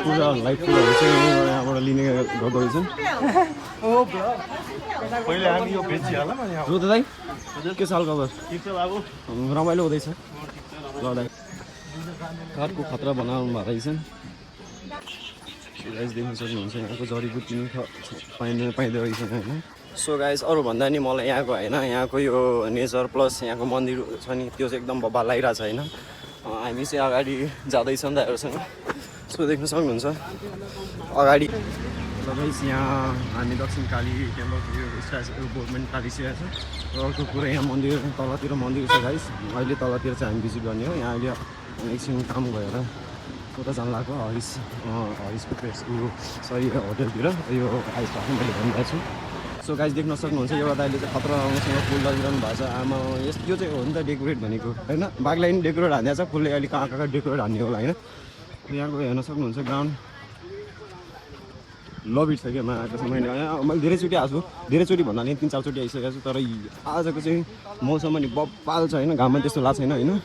पूजाहरूलाई फुलहरू चाहिँ यहाँबाट लिने गर्दो रहेछन्। पहिले हामी यो बेचिहालौँ अनि जो दाइ के साल खबर? ठिक छ बाबु, रमाइलो हुँदैछ ल दाइ। काठको खतरा बनाउनु भएको रहेछन्। गाइस देख्न सक्नुहुन्छ यहाँको जडीबुटी पनि पाइँदो रहेछ होइन। सो गाइस अरूभन्दा नि मलाई यहाँको होइन यहाँको यो नेचर प्लस यहाँको मन्दिर छ नि त्यो चाहिँ एकदम भव्य लागिरहेको छ होइन। हामी चाहिँ अगाडि जाँदैछौँ दाइहरूसँग। सो देख्न सक्नुहुन्छ अगाडि गाइस यहाँ हामी दक्षिण काली टेम्पलको बोर्डमेन्ट कालिसकेको छ। र अर्को कुरा यहाँ मन्दिर तलतिर मन्दिर छ गाइस। अहिले तलतिर चाहिँ हामी भिजिट गर्ने हो। यहाँ अहिले एकछिन काम भएर उता जानु लाग्यो हरिसको प्लेस सरी होटलतिर यो आइस भएको मैले भनिरहेको छु। सो गाइस देख्न सक्नुहुन्छ एउटा दाइले चाहिँ खतरा राम्रोसँग फुल लगिरहनु भएको छ। आमा यो चाहिँ हो नि त डेकोरेट भनेको होइन। बाघलाई पनि डेकोरेट हानिदिएको छ फुलले। अहिले कहाँ कहाँ डेकोरेट हान्ने होला होइन। यहाँको हेर्न सक्नुहुन्छ ग्राउन्ड लभिट छ क्या आएको छ। मैले धेरैचोटि आएको छु, धेरैचोटि भन्दा नि 3-4 चोटि आइसकेको छु। तर आजको चाहिँ मौसममा नि बप्पाल छ होइन। घाममा त्यस्तो लाग्छ छैन होइन।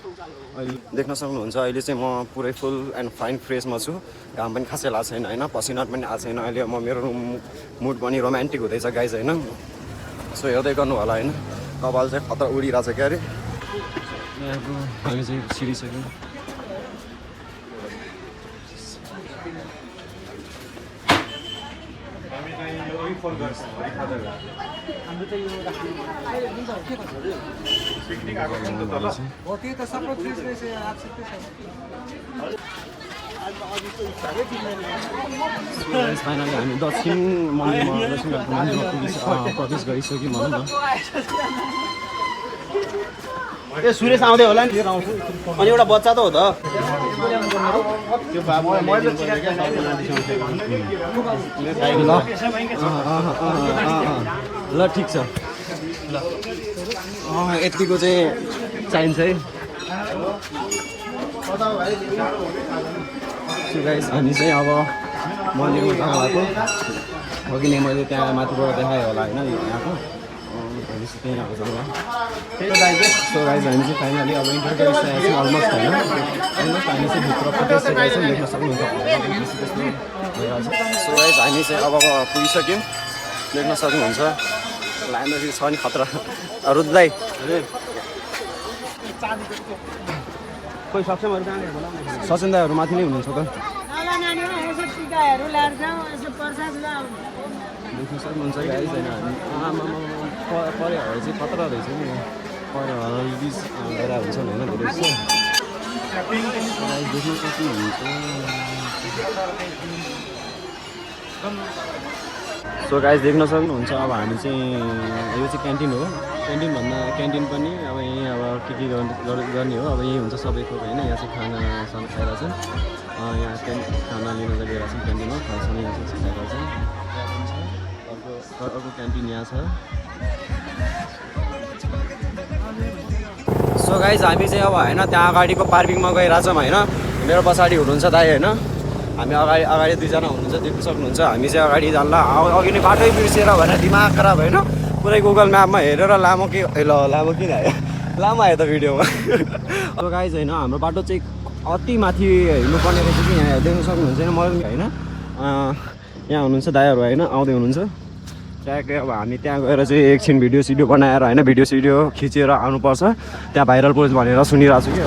अहिले देख्न सक्नुहुन्छ अहिले चाहिँ म पुरै फुल एन्ड फाइन फ्रेसमा छु। घाम पनि खासै लाग्छ छैन होइन। पसिना पनि आएको छैन। अहिले म मेरो मुड पनि रोमान्टिक हुँदैछ गाइस होइन। सो हेर्दै गर्नु होला होइन। कपाल चाहिँ खतरा उडिरहेको छ क्या अरे। यहाँको हामी चाहिँ छिरिसक्यौँ। फाइनली हामी दक्षिण मन्दिरमा प्रवेश गरिसक्यौँ भनौँ न। ए सुरेश आउँदै होला नि अनि एउटा बच्चा त हो त ल ठिक छ ल यतिको चाहिँ चाहिन्छ है। सो गाइस हामी चाहिँ अब मन्दिरमा जानु भएको अघि नै मैले त्यहाँ माथिबाट देखाएँ होला होइन यहाँको त्यहीँ आएको जग्गा। सो गाइस हामी चाहिँ फाइनली अब इन्टर गरिसकेको छौँ अलमोस्ट होइन। अलमोस्ट हामी चाहिँ भित्र पठाइसकेको छौँ देख्न सक्नुहुन्छ भइरहेको छ। सो गाइस हामी चाहिँ अब पुगिसक्यौँ देख्न सक्नुहुन्छ। लाँदाखेरि छ नि खतरा रुद्रलाई कोही सक्षमहरू सचेन्दाहरू माथि नै हुनुहुन्छ त। देख्न सक्नुहुन्छ गाइस होइन। परेहरू चाहिँ खतरा रहेछ नि। परेहरू रिलिज गरेर हुन्छ होइन धेरै जस्तो देख्न सक्नुहुन्छ। सो गाइस देख्न सक्नुहुन्छ अब हामी चाहिँ यो चाहिँ क्यान्टिन हो। क्यान्टिन पनि अब यहीँ अब के गर्ने हो अब यहीँ हुन्छ सबैको होइन। यहाँ चाहिँ खानासाना खाइरहेको छन्। यहाँ खाना लिन गइरहेको छन् क्यान्टिनमा। खानासाना यहाँ चाहिँ खाइरहेको छन्। अर्को क्यान्टिन यहाँ छ। सो गाइस हामी चाहिँ अब होइन त्यहाँ अगाडिको पार्किङमा गइरहेछौँ होइन। मेरो पछाडि हुनुहुन्छ दाइ होइन। हामी अगाडि दुईजना हुनुहुन्छ देख्न सक्नुहुन्छ। हामी चाहिँ अगाडि जान्ला अघि नै बाटै बिर्सेर भनेर दिमाग खराब होइन। पुरै गुगल म्यापमा हेरेर लामो किन आयो लामो आयो त भिडियोमा। अब गाइस होइन हाम्रो बाटो चाहिँ अति माथि हिँड्नुपर्ने रहेछ कि यहाँ देख्न सक्नुहुन्छ मैले होइन। यहाँ हुनुहुन्छ दाइहरू होइन आउँदै हुनुहुन्छ। ट्याक्कै अब हामी त्यहाँ गएर चाहिँ एकछिन भिडियो बनाएर होइन भिडियो खिचेर आउनुपर्छ। त्यहाँ भाइरल पोस्ट भनेर सुनिरहेको छु कि।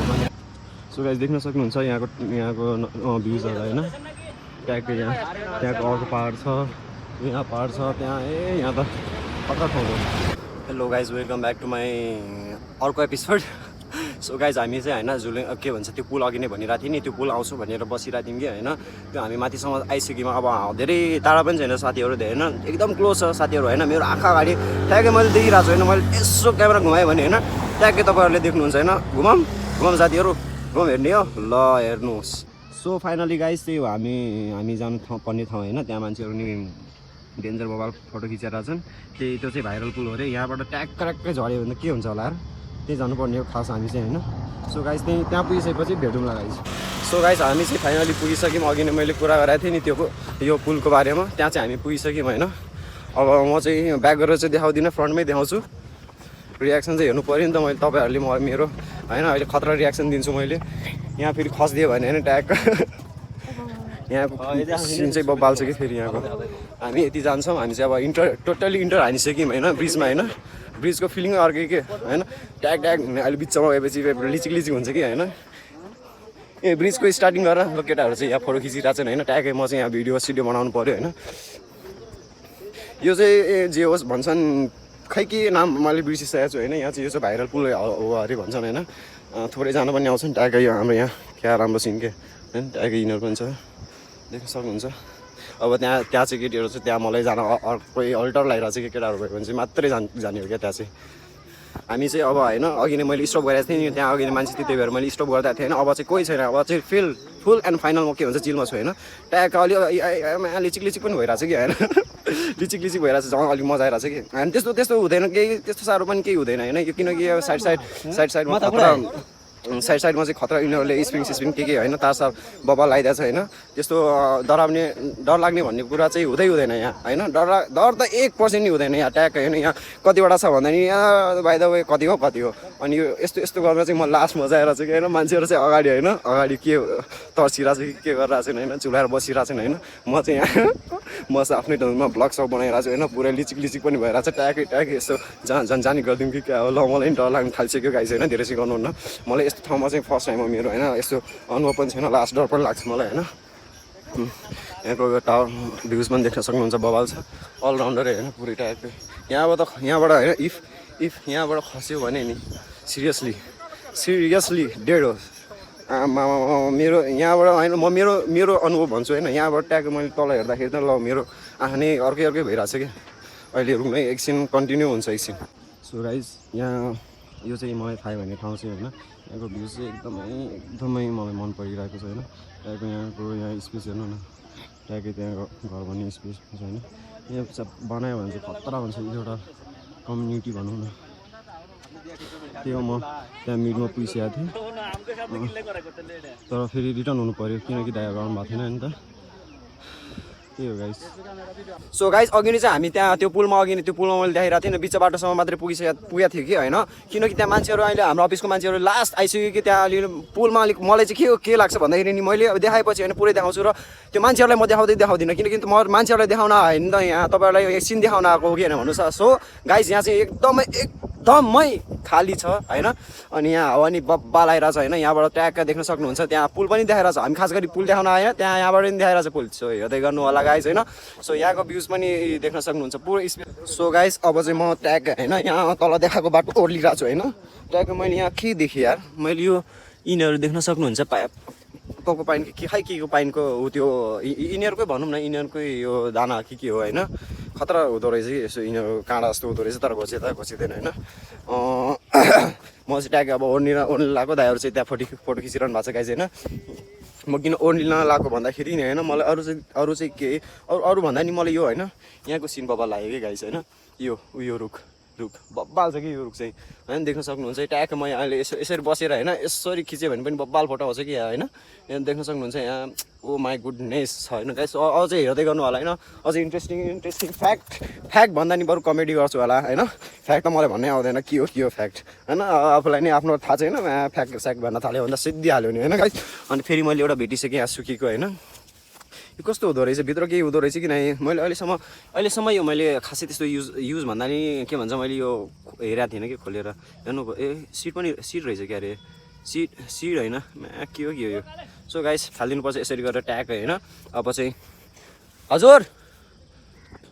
सो गाइस देख्न सक्नुहुन्छ यहाँको भ्युजहरू होइन। ट्याक्कै त्यहाँको अर्को पाहाड छ यहाँ पाहाड छ त्यहाँ यहाँ त कता ठाउँ हो। Hello guys welcome back to my अर्को एपिसोड। सो गाइज हामी चाहिँ होइन झुले के भन्छ त्यो पुल अघि नै भनिरहेको थिएँ नि त्यो पुल आउँछु भनेर बसिरहेको थियौँ कि होइन। त्यो हामी माथिसम्म आइसक्यौँ। अब धेरै टाढा पनि छैन साथीहरू धेरै होइन एकदम क्लोज छ साथीहरू होइन। मेरो आँखा अगाडि ट्याक्कै मैले देखिरहेको छु होइन। मैले यसो क्यामेरा घुमाएँ भने होइन ट्याक्कै तपाईँहरूले देख्नुहुन्छ होइन। घुमाउँ साथीहरू घुम हेर्ने हो ल हेर्नुहोस्। सो फाइनली गाइज त्यही हो हामी जानु पर्ने ठाउँ होइन। त्यहाँ मान्छेहरू नि डेन्जर मोबाइल फोटो खिचेर छन्। त्यो चाहिँ भाइरल पुल हो अरे। यहाँबाट ट्याक्कै झऱ्यो भने के हुन्छ होला त्यही जानुपर्ने हो खास हामी चाहिँ होइन। सो गाइस त्यहाँ पुगिसकेपछि भेटौँला गाइस। सो गाइस हामी चाहिँ फाइनली पुगिसक्यौँ। अघि नै मैले कुरा गरेको थिएँ नि त्यो यो पुलको बारेमा, त्यहाँ चाहिँ हामी पुगिसक्यौँ होइन। अब म चाहिँ ब्याक गरेर चाहिँ देखाउँदिनँ, फ्रन्टमै देखाउँछु। रियाक्सन चाहिँ हेर्नु पऱ्यो नि त। मैले तपाईँहरूले मेरो होइन अहिले खतरा रियाक्सन दिन्छु मैले। यहाँ फेरि खस्दियो भने होइन ट्याग यहाँको सिन चाहिँ बब्बाल छ कि फेरि यहाँको। हामी यति जान्छौँ, हामी चाहिँ अब टोटल्ली इन्टर हानिसक्यौँ होइन ब्रिजमा होइन। ब्रिजको फिलिङ अर्कै के होइन। ट्याग ट्याग अहिले बिचमा गएपछि लिचिक लिचिक हुन्छ कि होइन। ए ब्रिजको स्टार्टिङ गरेर ल केटाहरू चाहिँ यहाँ फोटो खिचिरहेको छन् होइन। ट्यागै म चाहिँ यहाँ भिडियो सिडियो बनाउनु पऱ्यो होइन। यो चाहिँ जे होस् भन्छन्, खै के नाम मैले बिर्सिसकेको छु होइन। यहाँ चाहिँ यो चाहिँ भाइरल पुल हो अरे भन्छन् होइन। थोरैजना पनि आउँछन्। ट्यागै यो हाम्रो यहाँ क्या राम्रो सिन के होइन। ट्यागै यिनीहरू पनि छ, देख्न सक्नुहुन्छ। अब त्यहाँ चाहिँ केटीहरू चाहिँ त्यहाँ मलाई जान कोही अल्टर लगाइरहेको छ कि केटाहरू भयो भने चाहिँ मात्रै जाने हो क्या त्यहाँ चाहिँ। हामी चाहिँ अब होइन अघि नै मैले स्टप गरेको थिएँ नि, त्यहाँ अघि नै मान्छे थियो, त्यही भएर मैले स्टप गर्दा थिएँ होइन। अब चाहिँ कोही छैन, अब चाहिँ फुल एन्ड फाइनल म के भन्छ चिलमा छु होइन। ट्याग अलि लिचिक लिचिक पनि भइरहेको छ कि होइन। लिचिक लिचिक भइरहेको छ, अलिक मजा आइरहेको छ कि होइन। त्यस्तो हुँदैन केही, त्यस्तो साह्रो पनि केही हुँदैन होइन। किनकि यो साइडमा चाहिँ खतरा यिनीहरूले स्प्रिङ के होइन तारसार बब्बा लगाइदिएको छ होइन। त्यस्तो डर लाग्ने भन्ने कुरा चाहिँ हुँदैन यहाँ होइन। डर त 1% नि हुँदैन यहाँ ट्याग होइन। यहाँ कतिवटा छ भन्दा नि यहाँ बाइ द वे कति हो अनि यो यस्तो गरेर चाहिँ म लास्ट मजा आइरहेको छु कि होइन। मान्छेहरू चाहिँ अगाडि के तर्सिरहेको छ कि के गरिरहेको छन् होइन, चुलाएर बसिरहेको छन् होइन। म चाहिँ यहाँ म चाहिँ आफ्नै ठाउँमा भ्लग सब बनाइरहेको छु होइन। पुरै लिचिक पनि भइरहेको छ। ट्याग यस्तो जानी गरिदिउँ कि क्या हो। ल मलाई पनि डर लाग्नु थालिसक्यो गाइस होइन। धेरै सिकाउनु हुन्न। मलाई यस्तो ठाउँमा चाहिँ फर्स्ट टाइम हो मेरो होइन। यस्तो अनुभव पनि छैन, लास्ट डर पनि लाग्छ मलाई होइन। यहाँको टावर भ्युज पनि देख्न सक्नुहुन्छ, बबाल छ अलराउन्डरै होइन पुरै ट्यागकै। यहाँबाट होइन इफ यहाँबाट खस्यो भने नि सिरियसली डेड हो। मेरो यहाँबाट होइन म मेरो अनुभव भन्छु होइन। यहाँबाट ट्याग मैले तल हेर्दाखेरि त ल मेरो आँखा नै अर्कै भइरहेको छ क्या। अहिले रुमै एकछिन कन्टिन्यू हुन्छ एकछिन। सो गाइस यहाँ यो चाहिँ मलाई थाहा भन्ने ठाउँ चाहिँ होइन। यहाँको भ्यू चाहिँ एकदमै मलाई मन परिरहेको छ होइन। ट्यागको यहाँ स्पेस हेर्नु न, ट्यागै त्यहाँ घर भन्ने स्पेस छ होइन। यहाँ बनायो भने चाहिँ खतरा हुन्छ, एउटा कम्युनिटी भनौँ न। त्यो म त्यहाँ मिडमा पुगिसकेको थिएँ, तर फेरि रिटर्न हुनु पऱ्यो किनकि दाइहरू आउनु भएको थिएन नि त। त्यही हो गाइस। सो गाइस अघि नै चाहिँ हामी त्यहाँ त्यो पुलमा मैले देखाइरहेको थिएँ बिच बाटोसम्म मात्रै पुगेको थियो कि होइन। किनकि त्यहाँ मान्छेहरू अहिले हाम्रो अफिसको मान्छेहरू लास्ट आइसक्यो कि त्यहाँ अलि पुलमा अलिक मलाई चाहिँ के लाग्छ भन्दाखेरि नि मैले अब देखाएपछि होइन पुरै देखाउँछु र त्यो मान्छेहरूलाई म देखाउँदिनँ किनकि म मान्छेहरूलाई देखाउन होइन त यहाँ तपाईँहरूलाई एकछिन देखाउन आएको हो कि होइन भन्नुहोस्। सो गाइस यहाँ चाहिँ एकदमै खाली छ होइन। अनि यहाँ हावा नि बब्बा लगाइरहेको छ होइन। यहाँबाट ट्यागका देख्न सक्नुहुन्छ, त्यहाँ पुल पनि देखाइरहेको छ। हामी खास गरी पुल देखाउन आएन, त्यहाँ यहाँबाट पनि देखाइरहेको छ पुल। सो हेर्दै गर्नु होला गाइस होइन। सो यहाँको भ्युज पनि देख्न सक्नुहुन्छ पुरै स्पेस। सो गाइस अब चाहिँ म ट्याग होइन यहाँ तल देखाएको बाटो ओर्लिरहेको छु होइन। ट्याग मैले यहाँ के देखेँ यार, मैले यो यिनीहरू देख्न सक्नुहुन्छ कोको पाइन के को पाइनको ऊ त्यो यिनीहरूकै भनौँ न, यिनीहरूकै यो दाना के हो होइन। खतरा हुँदो रहेछ कि यसो यिनीहरू काँडा जस्तो हुँदो रहेछ, तर घोचिँदैन होइन। म चाहिँ ट्याग अब ओर्लिन लगाएको दाइहरू चाहिँ त्यहाँ फोटो खिचिरहनु भएको छ गाइस होइन। म किन ओर्लिन लगाएको भन्दाखेरि नि होइन मलाई अरू चाहिँ के अरू भन्दा नि मलाई यो होइन यहाँको सिन बब्बा लाग्यो कि गाइस होइन। यो रुख बब्बाल छ कि यो रुख चाहिँ होइन। देख्न सक्नुहुन्छ ट्याग मैले अहिले यसरी बसेर होइन यसरी खिच्यो भने पनि बब्बाल फोटो आउँछ कि यहाँ होइन। यहाँ देख्न सक्नुहुन्छ यहाँ ओ माई गुडनेस छ होइन गाइस। अझै हेर्दै गर्नु होला होइन। अझै इन्ट्रेस्टिङ फ्याक्ट भन्दा नि बरु कमेडी गर्छु होला होइन। फ्याक्ट त मलाई भन्नै आउँदैन के हो फ्याक्ट होइन। आफूलाई नि आफ्नो थाहा छैन, फ्याक्ट भन्न थाल्यो भन्दा सिद्धिहाल्यो नि होइन गाइस। अनि फेरि मैले एउटा भेटिसकेँ यहाँ सुकीको होइन। यो कस्तो हुँदो रहेछ, भित्र केही हुँदो रहेछ कि नै मैले अहिलेसम्म यो मैले खासै त्यस्तो युज भन्दा नि के भन्छ मैले यो हेरेको थिइनँ कि खोलेर हेर्नु। सिट रहेछ क्या अरे, सिट होइन के हो यो। सो गाइस फालिदिनुपर्छ यसरी गरेर ट्याग होइन। अब चाहिँ हजुर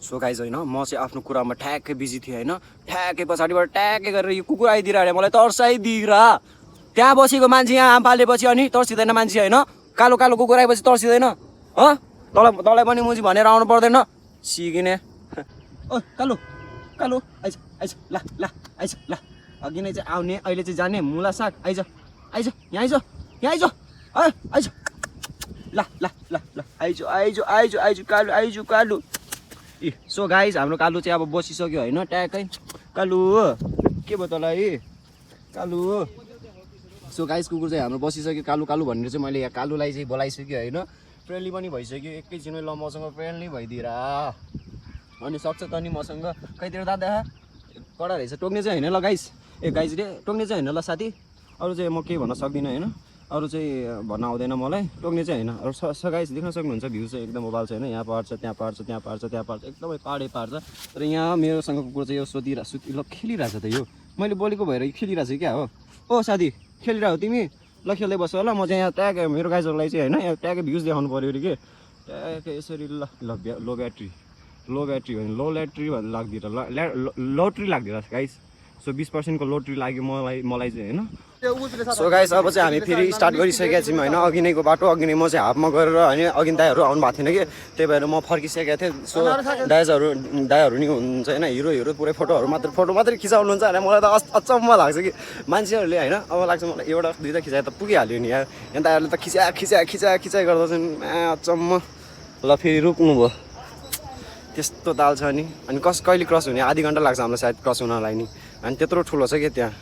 सो गाइस होइन म चाहिँ आफ्नो कुरामा ठ्याक्कै बिजी थिएँ होइन। ठ्याक्कै पछाडिबाट ट्याक्कै गरेर यो कुकुर आइदिएर मलाई तर्साइदिएर त्यहाँ बसेको मान्छे यहाँ आम फालेपछि अनि तर्सिँदैन मान्छे होइन। कालो कुकुर आएपछि तर्सिँदैन तँलाई पनि मुजी भनेर आउनु पर्दैन सिकिने। ओ कालो आइज ल अघि नै चाहिँ आउने अहिले चाहिँ जाने मुला साग आइज यहाँ आइज ल आइज कालु। ए सो गाइज हाम्रो कालु चाहिँ अब बसिसक्यो होइन। ट्यागै कालु के भयो तँलाई कालु। सो गाइस कुकुर चाहिँ हाम्रो बसिसक्यो कालु कालु भनेर चाहिँ मैले यहाँ कालुलाई चाहिँ बोलाइसक्यो होइन फ्रेन्डली पनि भइसक्यो एकैछिनमै ल मसँग फ्रेन्डली भइदिएर अनि सक्छ त नि मसँग कहीँतिर दादा कडा रहेछ टोक्ने चाहिँ होइन ल गाइस गाइस रे टोक्ने चाहिँ होइन ल साथी अरू चाहिँ म केही भन्न सक्दिनँ होइन अरू चाहिँ भन्न आउँदैन मलाई टोक्ने चाहिँ होइन अरू गाइस देख्न सक्नुहुन्छ भ्यू चाहिँ एकदम मोबाइल छ होइन यहाँ पार्छ त्यहाँ पार्छ त्यहाँ पार्छ त्यहाँ पार्छ एकदमै पाडै पार्छ तर यहाँ मेरोसँग कुकुर चाहिँ यो ल खेलिरहेछ त यो मैले बोलेको भएर खेलिरहेको छु क्या हो ओ साथी खेलिरहेको तिमी ल खेल्दै बस्छ ल म चाहिँ यहाँ ट्याग मेरो गाइजहरूलाई चाहिँ होइन यहाँ ट्याग भ्युज देखाउनु पऱ्यो अरे कि ट्याग यसरी ल लो ब्याट्री होइन लो ल्याट्री भन्नु लाग्दिएर लोट्री लाग्दिएर गाइस सो 20% को लोट्री लाग्यो मलाई चाहिँ होइन सो गाइस अब चाहिँ हामी फेरि स्टार्ट गरिसकेका छौँ होइन अघि नैको बाटो अघि नै म चाहिँ हाफमा गरेर होइन अघि दाइहरू आउनु भएको थिएन कि त्यही भएर म फर्किसकेको थिएँ सो दाइहरू नि हुनुहुन्छ होइन हिरो पुरै फोटो मात्रै खिचाउनुहुन्छ होइन मलाई त अचम्म लाग्छ कि मान्छेहरूले होइन अब लाग्छ मलाई एउटा दुईवटा खिचाए त पुगिहाल्यो नि यहाँ दाइहरूले त खिचाइ गर्दछन् अचम्म ल फेरि रोक्नु भयो त्यस्तो ताल छ नि अनि कहिले क्रस हुने आधी घन्टा लाग्छ हामीलाई सायद क्रस हुनलाई नि अनि त्यत्रो ठुलो छ क्या त्यहाँ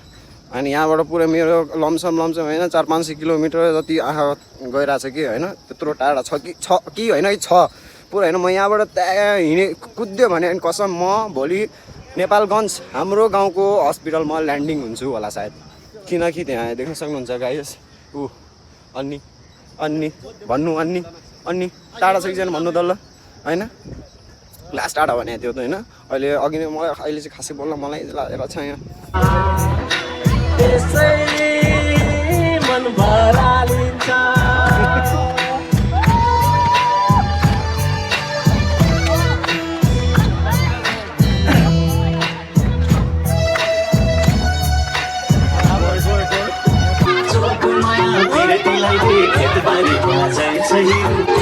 अनि यहाँबाट पुरै मेरो लमसम होइन 400-500 किलोमिटर जति आँखा गइरहेछ कि होइन त्यत्रो टाढा छ कि होइन कि छ पुरा होइन म यहाँबाट त्यहाँ कुद्यो भने अनि कसम म भोलि नेपालगञ्ज हाम्रो गाउँको हस्पिटलमा ल्यान्डिङ हुन्छु होला सायद किनकि त्यहाँ देख्न सक्नुहुन्छ गाइस अन्नी भन्नु टाढा छ कि छैन भन्नु त ल होइन लास्ट टाढा भने त्यो त होइन अहिले अघि नै मलाई अहिले चाहिँ खासै बोल्न मलाई लागेर छ यहाँ खेत बारी